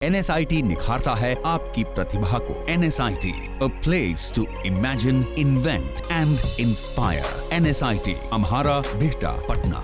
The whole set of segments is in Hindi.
NSIT निखारता है आपकी प्रतिभा को। NSIT, a place to imagine, invent and inspire. NSIT, अम्हारा, Bihta, Patna.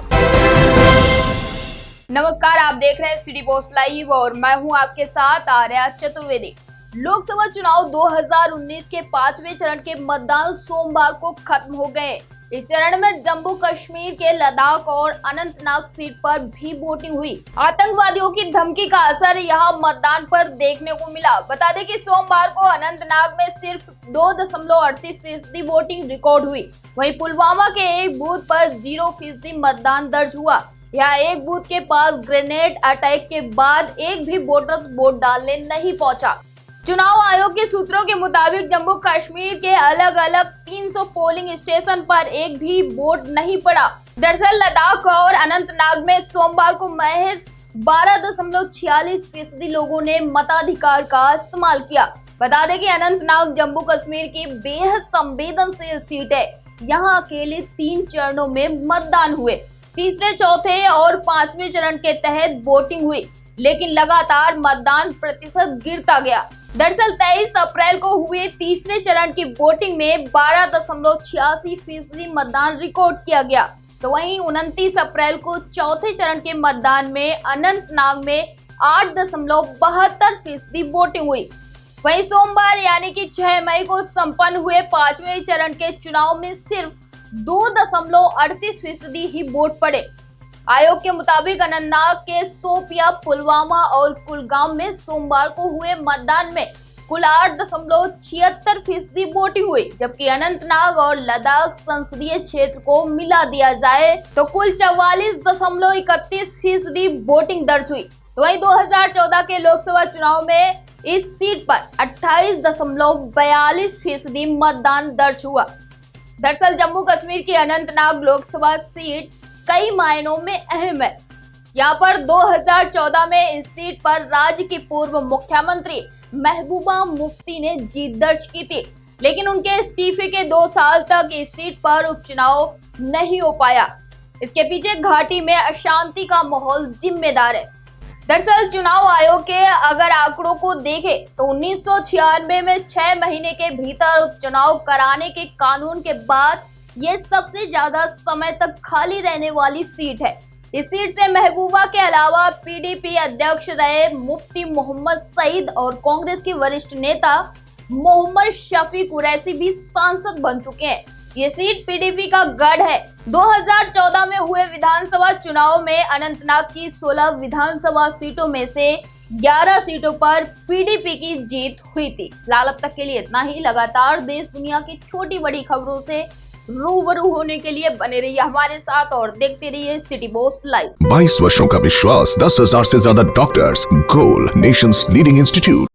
नमस्कार, आप देख रहे हैं सिटी पोस्ट लाइव और मैं हूं आपके साथ आर्या चतुर्वेदी। लोकसभा चुनाव 2019 के 5वें चरण के मतदान सोमवार को खत्म हो गए। इस चरण में जम्मू कश्मीर के लद्दाख और अनंतनाग सीट पर भी वोटिंग हुई। आतंकवादियों की धमकी का असर यहां मतदान पर देखने को मिला। बता दें कि सोमवार को अनंतनाग में सिर्फ 2.38% वोटिंग रिकॉर्ड हुई। वहीं पुलवामा के एक बूथ पर 0% मतदान दर्ज हुआ। यहाँ एक बूथ के पास ग्रेनेड अटैक के बाद एक भी वोटर वोट डालने नहीं पहुंचा। चुनाव आयोग के सूत्रों के मुताबिक जम्मू कश्मीर के अलग अलग 300 पोलिंग स्टेशन पर एक भी वोट नहीं पड़ा। दरअसल लद्दाख और अनंतनाग में सोमवार को महज 12.46% लोगों ने मताधिकार का इस्तेमाल किया। बता दें कि अनंतनाग जम्मू कश्मीर की बेहद संवेदनशील सीट है। यहाँ अकेले 3 चरणों में मतदान हुए। तीसरे, चौथे और 5वें चरण के तहत वोटिंग हुई, लेकिन लगातार मतदान प्रतिशत गिरता गया। दरअसल 23 अप्रैल को हुए तीसरे चरण की वोटिंग में 12.86% मतदान रिकॉर्ड किया गया। तो वहीं 29 अप्रैल को चौथे चरण के मतदान में अनंतनाग में 8.72% वोटिंग हुई। वहीं सोमवार यानी कि 6 मई को संपन्न हुए 5वें चरण के चुनाव में सिर्फ 2.38% ही वोट पड़े। आयोग के मुताबिक अनंतनाग के शोपियां, पुलवामा और कुलगाम में सोमवार को हुए मतदान में कुल 8.76% वोटिंग हुई, जबकि अनंतनाग और लद्दाख संसदीय क्षेत्र को मिला दिया जाए तो कुल 44.31% वोटिंग दर्ज हुई। वहीं 2014 के लोकसभा चुनाव में इस सीट पर 28.42% मतदान दर्ज हुआ। दरअसल जम्मू कश्मीर की अनंतनाग लोकसभा सीट कई मायनों में अहम है। यहाँ पर 2014 में इस सीट पर राज्य की पूर्व मुख्यमंत्री महबूबा मुफ्ती ने जीत दर्ज की थी, लेकिन उनके इस्तीफे के 2 साल तक इस सीट पर उपचुनाव नहीं हो पाया। इसके पीछे घाटी में अशांति का माहौल जिम्मेदार है। दरअसल चुनाव आयोग के अगर आंकड़ों को देखें तो 1996 में 6 महीने के भीतर उपचुनाव कराने के कानून के बाद ये सबसे ज्यादा समय तक खाली रहने वाली सीट है। इस सीट से महबूबा के अलावा पीडीपी अध्यक्ष रहे मुफ्ती मोहम्मद सईद और कांग्रेस के वरिष्ठ नेता मोहम्मद शफी कुरैशी भी सांसद बन चुके हैं। ये सीट पीडीपी का गढ़ है। 2014 में हुए विधानसभा चुनाव में अनंतनाग की 16 विधानसभा सीटों में से 11 सीटों पर पीडीपी की जीत हुई थी। फिलहाल अब तक के लिए इतना ही। लगातार देश दुनिया की छोटी बड़ी खबरों से रूबरू होने के लिए बने रहिए हमारे साथ और देखते रहिए सिटी पोस्ट लाइव। 22 वर्षों का विश्वास, 10,000 से ज्यादा डॉक्टर्स, गोल नेशंस लीडिंग इंस्टीट्यूट।